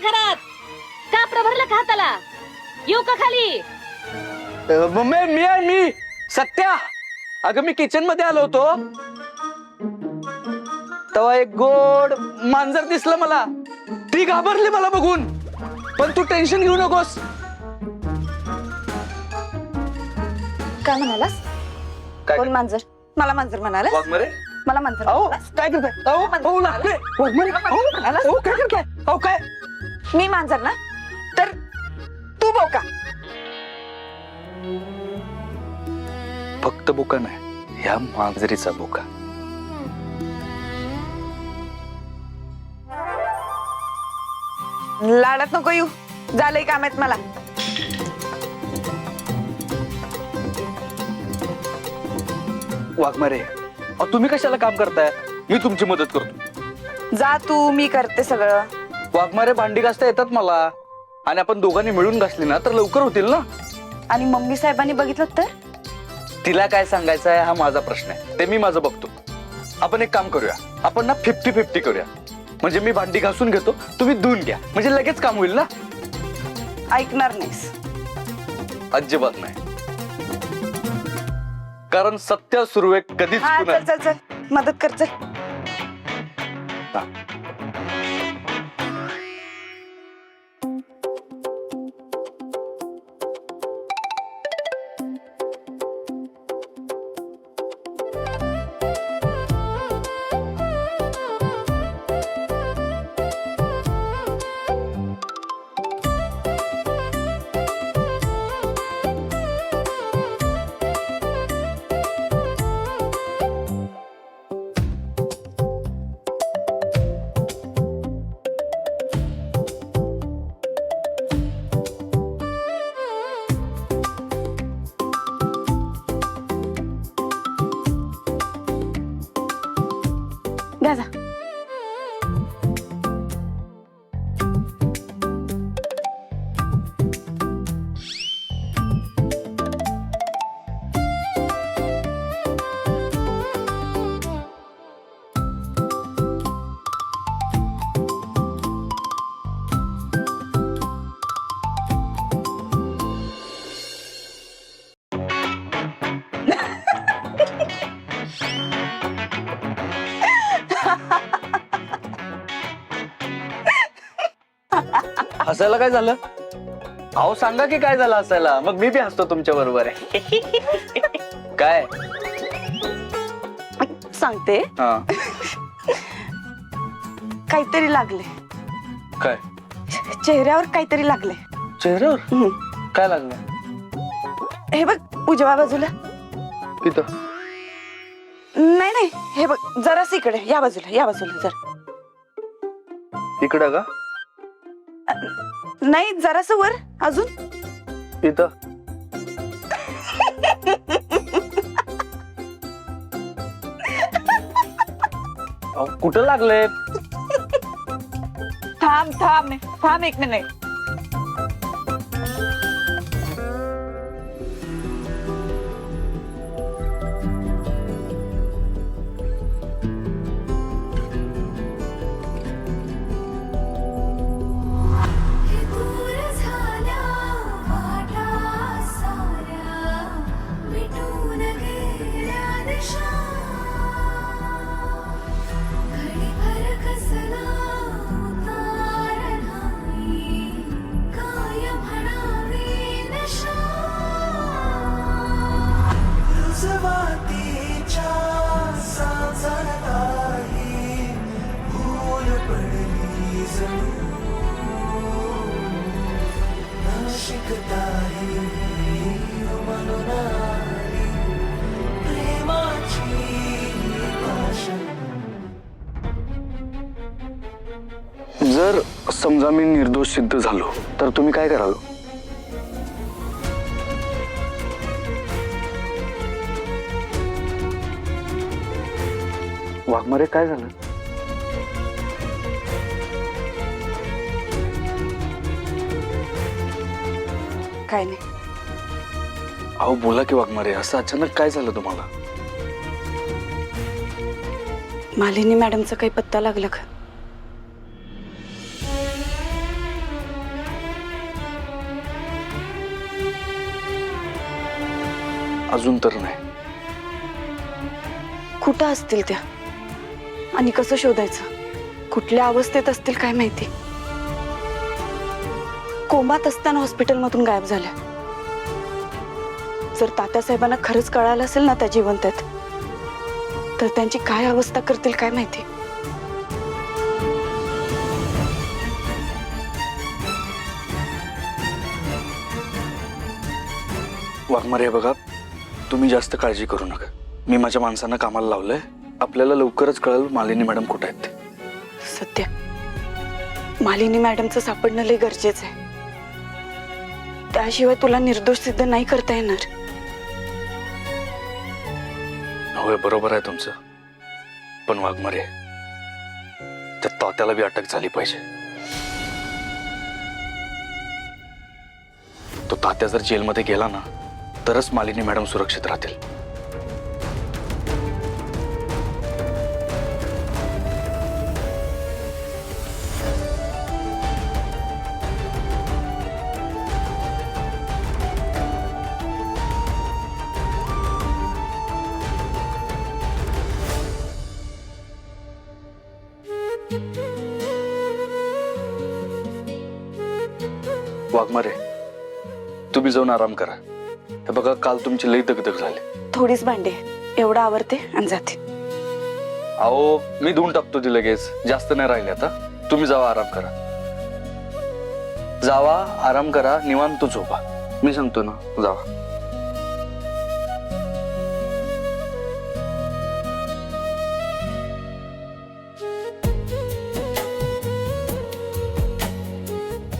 घरात. कापड भरलं का हाताला? येऊ का खाली? मी सत्या. अगं मी किचन मध्ये आलो होतो तेव्हा एक गोड मांजर दिसलं मला. ती घाबरली मला बघून. पण तू टेन्शन घेऊ नकोस. काय म्हणालास? काय कोण मांजर? मला मांजर म्हणाला? वाघमारे मला मांजर अहो म्हणालास? काय करताय? अहो लागते वाघमारे. अहो काय करताय? अहो काय? मी मांजर ना तर तू बोका. फक्त बोका नाही, ह्या मांजरीचा बोका. लाडात नको येऊ. झालंय काम आहेत मला. वाघमारे अहो तुम्ही कशाला काम करताय? मी तुमची मदत करतो. जा तू, मी करते सगळं. वाघमारे भांडी घासता येतात मला. आणि आपण दोघांनी मिळून घासली ना तर लवकर होतील ना. आणि मम्मी साहेबांनी बघितलं तर? तिला काय सांगायचं आहे हा माझा प्रश्न आहे. ते मी माझं बघतो. आपण एक काम करूया, आपण ना 50-50 करूया. म्हणजे मी भांडी घासून घेतो, तुम्ही धुवून घ्या. म्हणजे लगेच काम होईल ना. ऐकणार नाहीस. अजिबात नाही. कारण सत्य सुरू आहे कधीच हा पुन्हा. चल चल चल मदत कर चल. हा. घ्या जा. हसायला काय झालं? अहो सांगा की काय झालं हसायला. मग मी बी हसतो तुमच्या बरोबर आहे. काय सांगते. हा काहीतरी लागले. काय? चेहऱ्यावर काहीतरी लागले. चेहऱ्यावर काय लागलं? हे बघ उजव्या बाजूला. तिथं नाही नाही, हे बघ जरास इकडे. या बाजूला, या बाजूला जरा. इकडं का? नाही जरास वर अजून. इथं अहो, कुठं लागलंय? थांब थांब थांब एक मिनिट. जर समजा मी निर्दोष सिद्ध झालो तर तुम्ही काय कराल? वाघमारे काय झालं? काय नाही. अहो बोला की वाघमारे, असं अचानक काय झालं तुम्हाला? मालिनी मॅडमचा काही पत्ता लागला का? अजून तर नाही. कुठं असतील त्या आणि कसं शोधायचं? कुठल्या अवस्थेत असतील काय माहिती. कोमात असताना हॉस्पिटलमधून गायब झाल्या. जर तात्यासाहेबांना खरंच कळालं असेल ना त्या जिवंत आहेत, तर त्यांची काय अवस्था करतील काय माहिती. वाघमारे बघा, तुम्ही जास्त काळजी करू नका. मी माझ्या माणसांना कामाला लावलंय. आपल्याला लवकरच कळेल मालिनी मॅडम कुठे आहेत ते. सध्या मालिनी मॅडमचं सापडणं लय गरजेचं आहे. त्याशिवाय तुला निर्दोष सिद्ध नाही करता येणार. होय, बरोबर आहे तुमचं. पण वाघमारे, त्या तात्याला बी अटक झाली पाहिजे. तो तात्या जर जेलमध्ये गेला ना, तरच मालिनी मॅडम सुरक्षित राहतील. वाघमारे, तुम्ही जाऊन आराम करा. हे बघा, काल तुमची लई दगदग झाली. थोडीच भांडी आहे, एवढं आवरते आणि जाते. अहो, मी धुवून टाकतो ती लगेच. जास्त नाही राहिले आता. तुम्ही जावा, आराम करा. जावा, आराम करा, निवांत झोपा. मी सांगतो ना, जावा.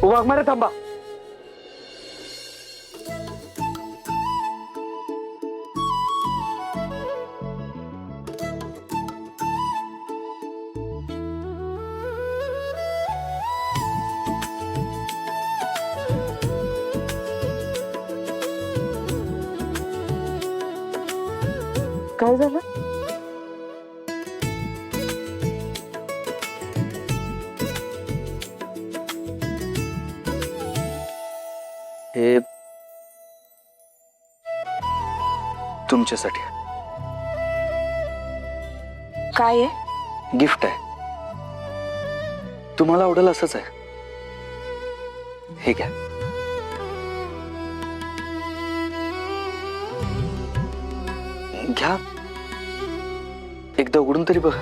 वाघमारे थांबा. काय झालं? हे तुमच्यासाठी काय आहे? गिफ्ट आहे. तुम्हाला आवडेल असंच आहे. हे घ्या. घ्या, एकदा उघडून तरी बघा.